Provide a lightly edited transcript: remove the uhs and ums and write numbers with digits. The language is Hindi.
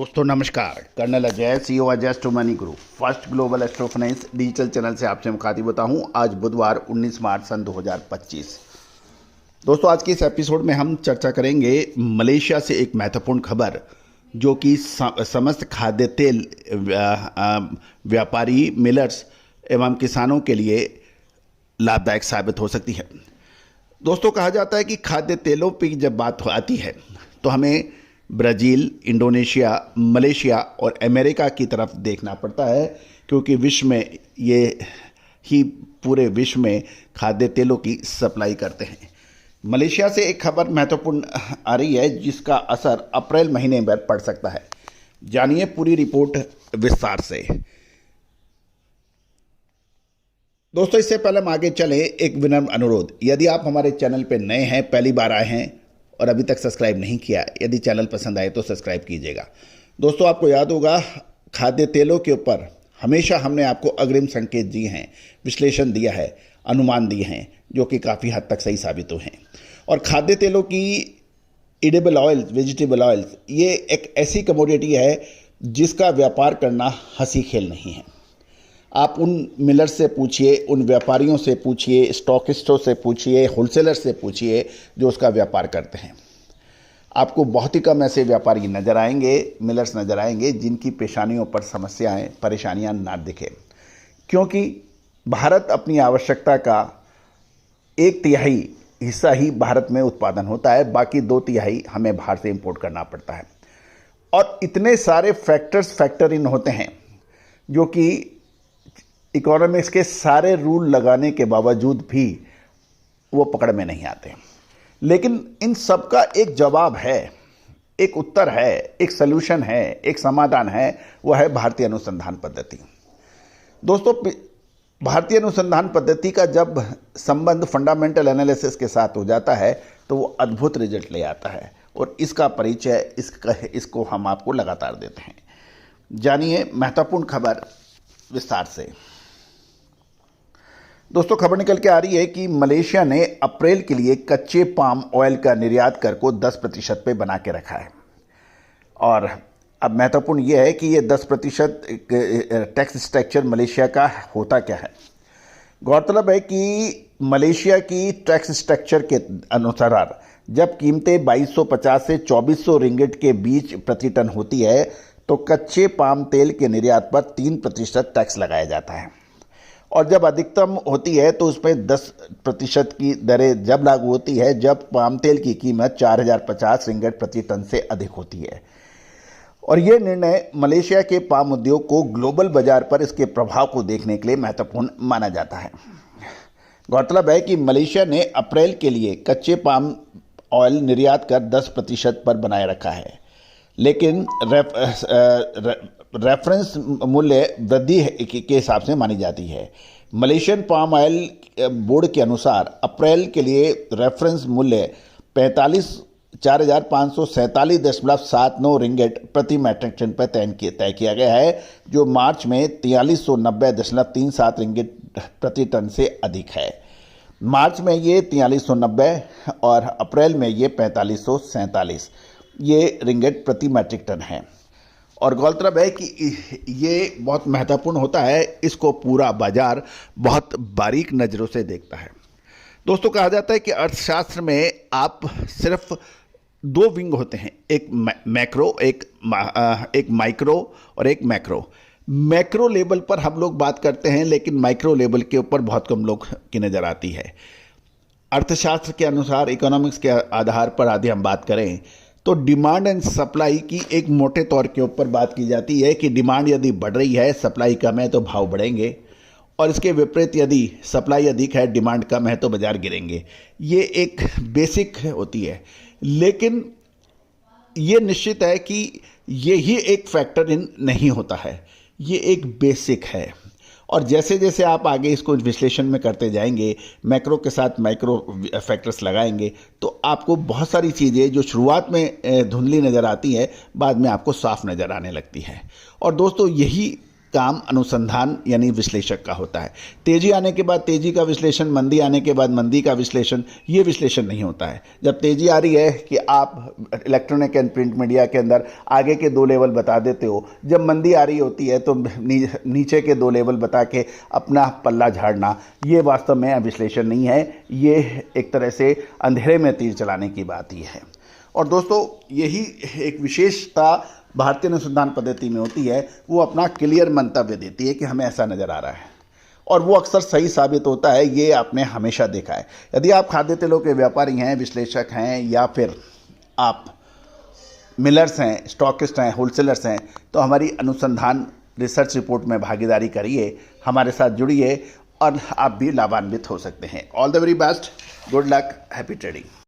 दोस्तों नमस्कार। Colonel Ajay, CEO Ajay astro money group, first global astro finance digital channel से आपसे मुखातिब होता हूं। आज बुधवार 19 मार्च सन 2025। दोस्तों आज के इस एपिसोड में हम चर्चा करेंगे मलेशिया से एक महत्वपूर्ण खबर जो कि समस्त खाद्य तेल व्यापारी, मिलर्स एवं किसानों के लिए लाभदायक साबित हो सकती है। दोस्तों कहा जाता है कि खाद्य तेलों पर जब बात आती है तो हमें ब्राज़ील, इंडोनेशिया, मलेशिया और अमेरिका की तरफ देखना पड़ता है, क्योंकि विश्व में ये ही पूरे विश्व में खाद्य तेलों की सप्लाई करते हैं। मलेशिया से एक खबर महत्वपूर्ण आ रही है जिसका असर अप्रैल महीने में पड़ सकता है। जानिए पूरी रिपोर्ट विस्तार से। दोस्तों इससे पहले हम आगे चलें, एक विनम्र अनुरोध, यदि आप हमारे चैनल पर नए हैं, पहली बार आए हैं और अभी तक सब्सक्राइब नहीं किया, यदि चैनल पसंद आए तो सब्सक्राइब कीजिएगा। दोस्तों आपको याद होगा खाद्य तेलों के ऊपर हमेशा हमने आपको अग्रिम संकेत दिए हैं, विश्लेषण दिया है, अनुमान दिए हैं जो कि काफ़ी हद तक सही साबित हुए हैं। और खाद्य तेलों की एडिबल ऑयल्स, वेजिटेबल ऑयल्स, ये एक ऐसी कमोडिटी है जिसका व्यापार करना हंसी खेल नहीं है। आप उन मिलर से पूछिए, उन व्यापारियों से पूछिए, स्टॉकिस्टों से पूछिए, होलसेलर से पूछिए जो उसका व्यापार करते हैं। आपको बहुत ही कम ऐसे व्यापारी नज़र आएंगे, मिलर्स नज़र आएंगे जिनकी पेशानियों पर समस्याएं, परेशानियां ना दिखे, क्योंकि भारत अपनी आवश्यकता का 1/3 हिस्सा ही भारत में उत्पादन होता है, बाकी 2/3 हमें बाहर से इंपोर्ट करना पड़ता है। और इतने सारे फैक्टर इन होते हैं जो कि इकोनॉमिक्स के सारे रूल लगाने के बावजूद भी वो पकड़ में नहीं आते। लेकिन इन सब का एक जवाब है, एक उत्तर है, एक सलूशन है, एक समाधान है, वह है भारतीय अनुसंधान पद्धति। दोस्तों भारतीय अनुसंधान पद्धति का जब संबंध फंडामेंटल एनालिसिस के साथ हो जाता है तो वो अद्भुत रिजल्ट ले आता है, और इसका परिचय इसको हम आपको लगातार देते हैं। जानिए महत्वपूर्ण खबर विस्तार से। दोस्तों खबर निकल के आ रही है कि मलेशिया ने अप्रैल के लिए कच्चे पाम ऑयल का निर्यात कर को 10% पे बना के रखा है। और अब महत्वपूर्ण यह है कि ये 10% टैक्स स्ट्रक्चर मलेशिया का होता क्या है। गौरतलब है कि मलेशिया की टैक्स स्ट्रक्चर के अनुसार जब कीमतें 2250 से 2400 रिंगिट के बीच प्रति टन होती है तो कच्चे पाम तेल के निर्यात पर 3% टैक्स लगाया जाता है, और जब अधिकतम होती है तो उसमें 10% की दरें जब लागू होती है जब पाम तेल की कीमत 4050 रिंगिट प्रति टन से अधिक होती है। और ये निर्णय मलेशिया के पाम उद्योग को ग्लोबल बाजार पर इसके प्रभाव को देखने के लिए महत्वपूर्ण माना जाता है। गौरतलब है कि मलेशिया ने अप्रैल के लिए कच्चे पाम ऑयल निर्यात कर 10% पर बनाए रखा है, लेकिन रेफरेंस मूल्य वृद्धि के हिसाब से मानी जाती है। मलेशियन पाम ऑयल बोर्ड के अनुसार अप्रैल के लिए रेफरेंस मूल्य 4,547.79 रिंगिट प्रति मैट्रिक टन पर तय किया गया है, जो मार्च में 4390.37 रिंगिट प्रति टन से अधिक है। मार्च में ये 4390 और अप्रैल में ये 4547 ये रिंगिट प्रति मैट्रिक टन है। और गौरतलब है कि ये बहुत महत्वपूर्ण होता है, इसको पूरा बाजार बहुत बारीक नज़रों से देखता है। दोस्तों कहा जाता है कि अर्थशास्त्र में आप सिर्फ 2 विंग होते हैं, एक मैक्रो, एक माइक्रो और एक मैक्रो। मैक्रो लेवल पर हम लोग बात करते हैं, लेकिन माइक्रो लेवल के ऊपर बहुत कम लोग की नज़र आती है। अर्थशास्त्र के अनुसार, इकोनॉमिक्स के आधार पर आदि हम बात करें तो डिमांड एंड सप्लाई की एक मोटे तौर के ऊपर बात की जाती है कि डिमांड यदि बढ़ रही है, सप्लाई कम है तो भाव बढ़ेंगे, और इसके विपरीत यदि सप्लाई अधिक है, डिमांड कम है तो बाजार गिरेंगे। ये एक बेसिक होती है, लेकिन ये निश्चित है कि ये ही एक फैक्टर इन नहीं होता है, ये एक बेसिक है। और जैसे जैसे आप आगे इसको विश्लेषण में करते जाएंगे, मैक्रो के साथ माइक्रो फैक्टर्स लगाएंगे, तो आपको बहुत सारी चीज़ें जो शुरुआत में धुंधली नज़र आती है बाद में आपको साफ नज़र आने लगती है। और दोस्तों यही काम अनुसंधान यानी विश्लेषक का होता है। तेजी आने के बाद तेजी का विश्लेषण, मंदी आने के बाद मंदी का विश्लेषण, ये विश्लेषण नहीं होता है। जब तेजी आ रही है कि आप इलेक्ट्रॉनिक एंड प्रिंट मीडिया के अंदर आगे के 2 लेवल बता देते हो, जब मंदी आ रही होती है तो नीचे के 2 लेवल बता के अपना पल्ला झाड़ना, ये वास्तव में विश्लेषण नहीं है, ये एक तरह से अंधेरे में तीर चलाने की बात ही है। और दोस्तों यही एक विशेषता भारतीय अनुसंधान पद्धति में होती है, वो अपना क्लियर मंतव्य देती है कि हमें ऐसा नज़र आ रहा है, और वो अक्सर सही साबित होता है। ये आपने हमेशा देखा है। यदि आप खाद्य तेलों के व्यापारी हैं, विश्लेषक हैं, या फिर आप मिलर्स हैं, स्टॉकिस्ट हैं, होलसेलर्स हैं, तो हमारी अनुसंधान रिसर्च रिपोर्ट में भागीदारी करिए, हमारे साथ जुड़िए और आप भी लाभान्वित हो सकते हैं। All the very best, good luck, happy trading.